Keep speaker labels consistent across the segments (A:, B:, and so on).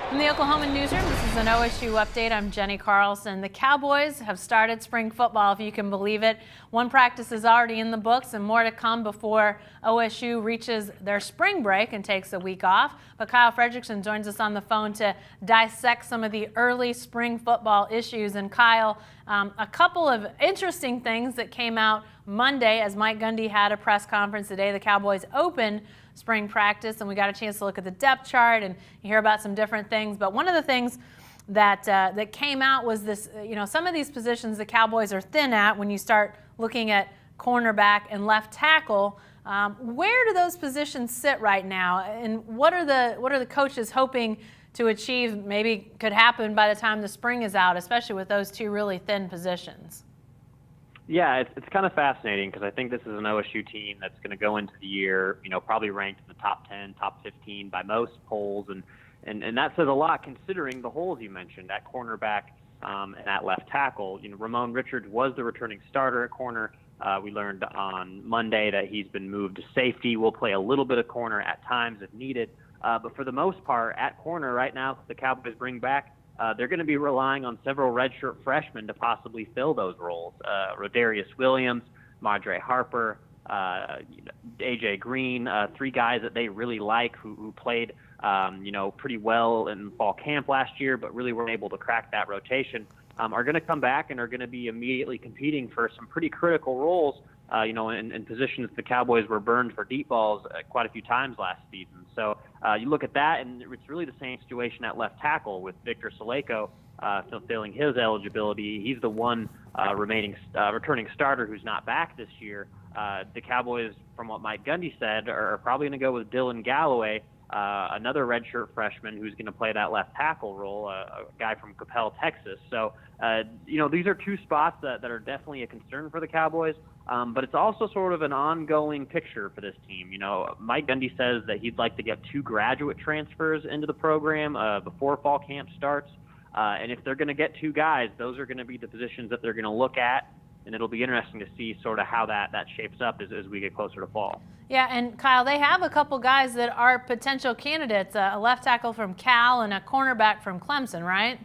A: From the Oklahoman newsroom, this is an OSU update. I'm Jenny Carlson. The Cowboys have started spring football, if you can believe it. One practice is already in the books and more to come before OSU reaches their spring break and takes a week off. But Kyle Fredrickson joins us on the phone to dissect some of the early spring football issues. And Kyle, a couple of interesting things that came out Monday as Mike Gundy had a press conference today. The Cowboys opened spring practice, and we got a chance to look at the depth chart and hear about some different things. But one of the things that came out was this, some of these positions the Cowboys are thin at when you start looking at cornerback and left tackle. Where do those positions sit right now, and what are the coaches hoping to achieve, maybe could happen by the time the spring is out, especially with those two really thin positions?
B: Yeah, it's kind of fascinating because I think this is an OSU team that's going to go into the year, probably ranked in the top 10, top 15 by most polls, and that says a lot considering the holes you mentioned at cornerback and at left tackle. Ramon Richards was the returning starter at corner. We learned on Monday that he's been moved to safety. Will play a little bit of corner at times if needed, but for the most part, at corner right now, the Cowboys bring back. They're going to be relying on several redshirt freshmen to possibly fill those roles. Rodarius Williams, Madre Harper, A.J. Green, three guys that they really like who played, pretty well in fall camp last year, but really weren't able to crack that rotation, are going to come back and are going to be immediately competing for some pretty critical roles, in positions the Cowboys were burned for deep balls quite a few times last season. So you look at that, and it's really the same situation at left tackle with Victor Saleko fulfilling his eligibility. He's the one returning starter who's not back this year. The Cowboys, from what Mike Gundy said, are probably going to go with Dylan Galloway, another redshirt freshman who's going to play that left tackle role, a guy from Coppell, Texas. So, these are two spots that are definitely a concern for the Cowboys, but it's also sort of an ongoing picture for this team. Mike Gundy says that he'd like to get 2 graduate transfers into the program before fall camp starts, and if they're going to get 2 guys, those are going to be the positions that they're going to look at, and it'll be interesting to see sort of how that shapes up as we get closer to fall.
A: Yeah, and Kyle, they have a couple guys that are potential candidates, a left tackle from Cal and a cornerback from Clemson, right?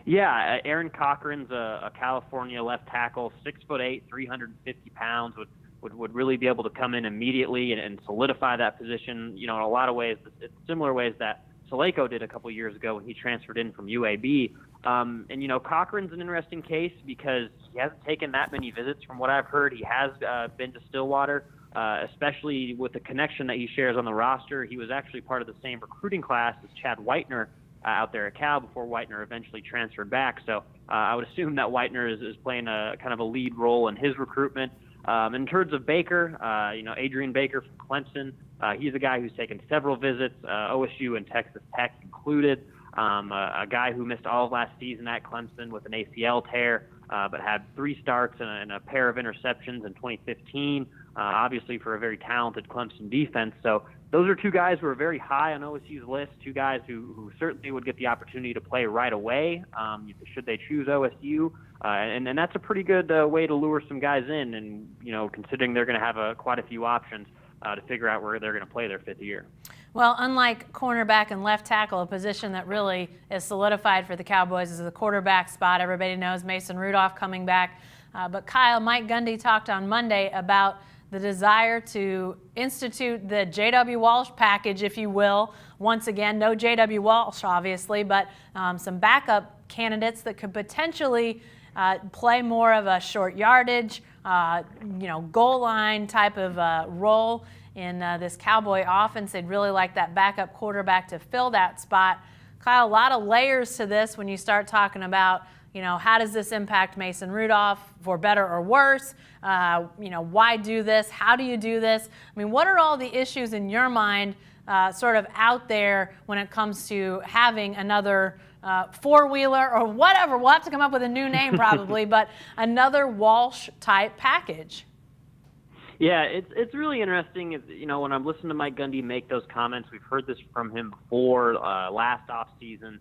B: Yeah, Aaron Cochran's a California left tackle, 6'8", 350 pounds, would really be able to come in immediately and solidify that position, in a lot of ways, similar ways that Saleko did a couple years ago when he transferred in from UAB. Cochran's an interesting case because he hasn't taken that many visits from what I've heard. He has been to Stillwater, especially with the connection that he shares on the roster. He was actually part of the same recruiting class as Chad Whitener out there at Cal before Whitener eventually transferred back. So I would assume that Whitener is playing a kind of a lead role in his recruitment. In terms of Baker, Adrian Baker from Clemson, he's a guy who's taken several visits, OSU and Texas Tech included. A guy who missed all of last season at Clemson with an ACL tear, but had 3 starts and a pair of interceptions in 2015, obviously for a very talented Clemson defense. So those are 2 guys who are very high on OSU's list, 2 guys who certainly would get the opportunity to play right away should they choose OSU. And that's a pretty good way to lure some guys in, and, considering they're going to have quite a few options to figure out where they're going to play their 5th year.
A: Well, unlike cornerback and left tackle, a position that really is solidified for the Cowboys is the quarterback spot. Everybody knows Mason Rudolph coming back. But Kyle, Mike Gundy talked on Monday about the desire to institute the J.W. Walsh package, if you will. Once again, no J.W. Walsh, obviously, but some backup candidates that could potentially play more of a short yardage, goal line type of role in this Cowboy offense. They'd really like that backup quarterback to fill that spot. Kyle, a lot of layers to this when you start talking about, how does this impact Mason Rudolph for better or worse? Why do this? How do you do this? I mean, what are all the issues in your mind sort of out there when it comes to having another four-wheeler or whatever? We'll have to come up with a new name probably, but another Walsh-type package.
B: Yeah, it's really interesting. When I'm listening to Mike Gundy make those comments, we've heard this from him before last offseason,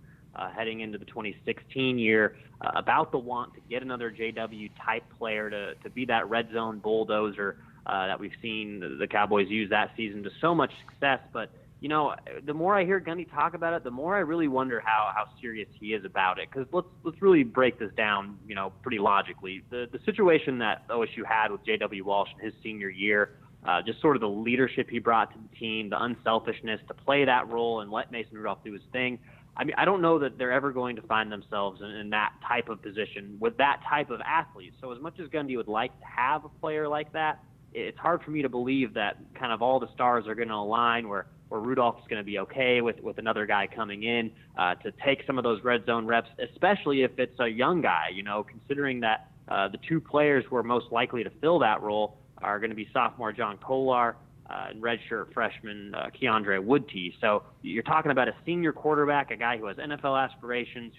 B: heading into the 2016 year, about the want to get another JW-type player to be that red zone bulldozer that we've seen the Cowboys use that season to so much success. But the more I hear Gundy talk about it, the more I really wonder how serious he is about it. Because let's really break this down, pretty logically. The situation that OSU had with J.W. Walsh in his senior year, just sort of the leadership he brought to the team, the unselfishness to play that role and let Mason Rudolph do his thing. I mean, I don't know that they're ever going to find themselves in that type of position with that type of athlete. So as much as Gundy would like to have a player like that, it's hard for me to believe that kind of all the stars are going to align where Rudolph is going to be okay with another guy coming in to take some of those red zone reps, especially if it's a young guy, considering that the two players who are most likely to fill that role are going to be sophomore John Kolar and redshirt freshman Keandre Woodtee. So you're talking about a senior quarterback, a guy who has NFL aspirations,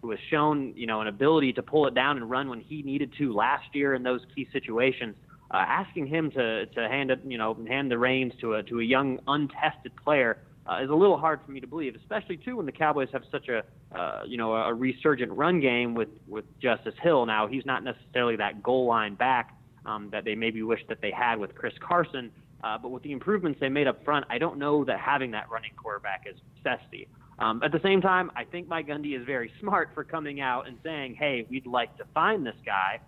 B: who has shown, an ability to pull it down and run when he needed to last year in those key situations. Asking him to hand the reins to a young, untested player is a little hard for me to believe, especially too when the Cowboys have such a resurgent run game with Justice Hill. Now he's not necessarily that goal line back that they maybe wish that they had with Chris Carson, but with the improvements they made up front, I don't know that having that running quarterback is necessity. At the same time, I think Mike Gundy is very smart for coming out and saying, hey, we'd like to find this guy.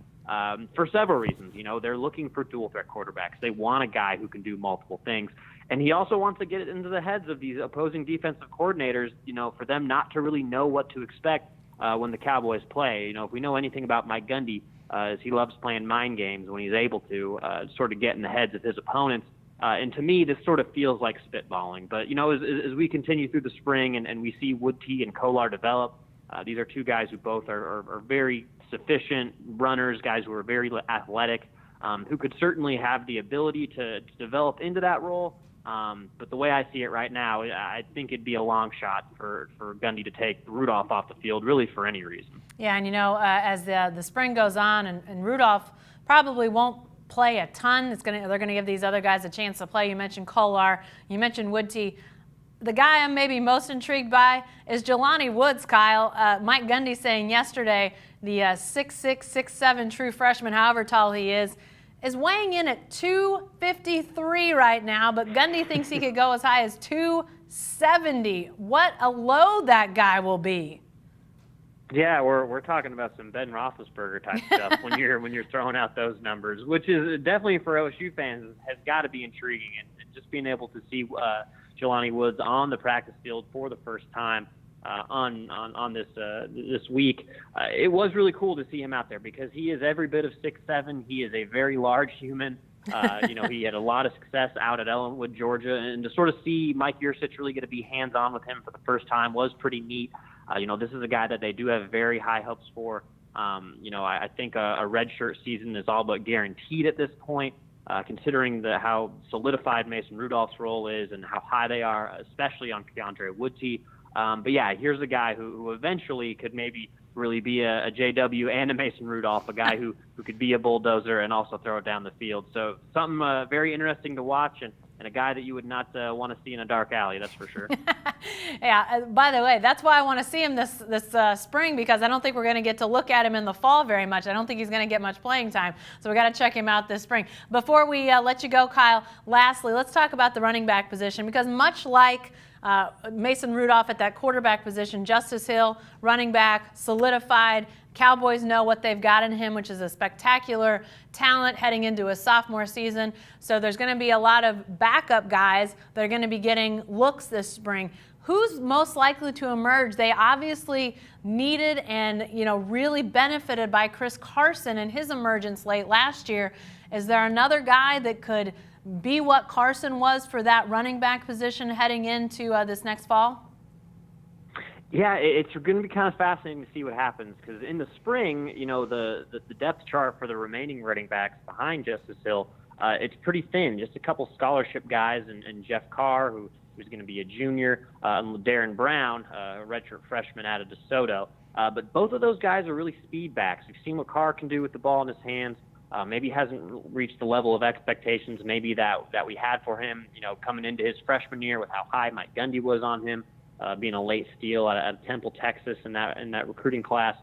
B: For several reasons. They're looking for dual threat quarterbacks. They want a guy who can do multiple things. And he also wants to get it into the heads of these opposing defensive coordinators, for them not to really know what to expect when the Cowboys play. If we know anything about Mike Gundy, is he loves playing mind games when he's able to sort of get in the heads of his opponents. And to me, this sort of feels like spitballing. But, as we continue through the spring and we see Woodtee and Kolar develop, these are two guys who both are very sufficient runners, guys who are very athletic, who could certainly have the ability to develop into that role. But the way I see it right now, I think it'd be a long shot for Gundy to take Rudolph off the field, really for any reason.
A: Yeah, and as the spring goes on, and Rudolph probably won't play a ton. They're gonna give these other guys a chance to play. You mentioned Kolar, you mentioned Woodtee. The guy I'm maybe most intrigued by is Jelani Woods, Kyle. Mike Gundy saying yesterday the 6'6", 6'7" true freshman, however tall he is weighing in at 253 right now, but Gundy thinks he could go as high as 270. What a load that guy will be.
B: Yeah, we're talking about some Ben Roethlisberger type stuff when you're throwing out those numbers, which is definitely for OSU fans has got to be intriguing, and just being able to see Jelani Woods on the practice field for the first time on this week. It was really cool to see him out there because he is every bit of 6'7". He is a very large human. He had a lot of success out at Ellenwood, Georgia, and to sort of see Mike Yurcich really get to be hands-on with him for the first time was pretty neat. This is a guy that they do have very high hopes for. I think a redshirt season is all but guaranteed at this point. Considering how solidified Mason Rudolph's role is and how high they are, especially on Keandre Woodtee. But yeah, here's a guy who eventually could maybe really be a JW and a Mason Rudolph, a guy who could be a bulldozer and also throw it down the field. So something very interesting to watch and a guy that you would not want to see in a dark alley, that's for sure.
A: Yeah, by the way, that's why I want to see him this spring, because I don't think we're going to get to look at him in the fall very much. I don't think he's going to get much playing time, so we got to check him out this spring. Before we let you go, Kyle, lastly, let's talk about the running back position, because much like Mason Rudolph at that quarterback position, Justice Hill, running back, solidified. Cowboys know what they've got in him, which is a spectacular talent heading into a sophomore season. So there's going to be a lot of backup guys that are going to be getting looks this spring. Who's most likely to emerge? They obviously needed and really benefited by Chris Carson and his emergence late last year. Is there another guy that could be what Carson was for that running back position heading into this next fall?
B: Yeah, it's going to be kind of fascinating to see what happens, because in the spring, the depth chart for the remaining running backs behind Justice Hill, it's pretty thin. Just a couple scholarship guys and Jeff Carr, who's going to be a junior, and Darren Brown, a redshirt freshman out of DeSoto. But both of those guys are really speed backs. We've seen what Carr can do with the ball in his hands. Maybe hasn't reached the level of expectations maybe that we had for him, coming into his freshman year with how high Mike Gundy was on him. Being a late steal at Temple, Texas in that recruiting class.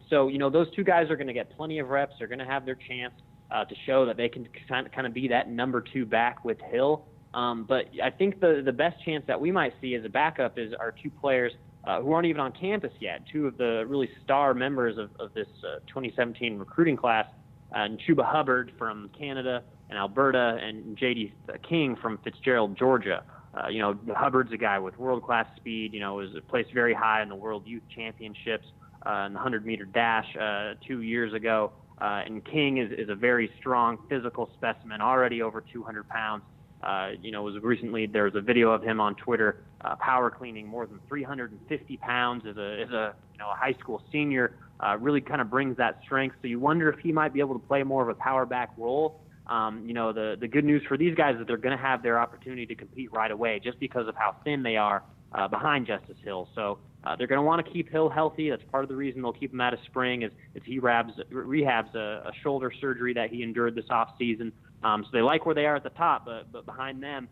B: So those two guys are going to get plenty of reps. They're going to have their chance to show that they can kind of be that number two back with Hill. But I think the best chance that we might see as a backup is our two players who aren't even on campus yet, two of the really star members of this 2017 recruiting class, Chuba Hubbard from Canada and Alberta, and J.D. King from Fitzgerald, Georgia. Hubbard's a guy with world-class speed, was placed very high in the World Youth Championships in the 100-meter dash 2 years ago. And King is a very strong physical specimen, already over 200 pounds. There was a video of him on Twitter power cleaning more than 350 pounds as a high school senior. Really kind of brings that strength. So you wonder if he might be able to play more of a power back role. The good news for these guys is they're going to have their opportunity to compete right away just because of how thin they are behind Justice Hill. So they're going to want to keep Hill healthy. That's part of the reason they'll keep him out of spring is he rehabs a shoulder surgery that he endured this offseason. So they like where they are at the top, but behind them,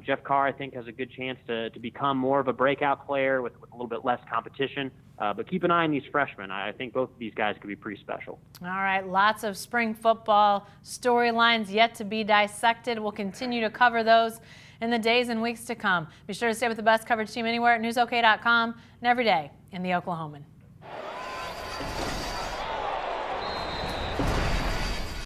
B: Jeff Carr, I think, has a good chance to become more of a breakout player with a little bit less competition. But keep an eye on these freshmen. I think both of these guys could be pretty special.
A: All right, lots of spring football storylines yet to be dissected. We'll continue to cover those in the days and weeks to come. Be sure to stay with the best coverage team anywhere at newsok.com and every day in the Oklahoman.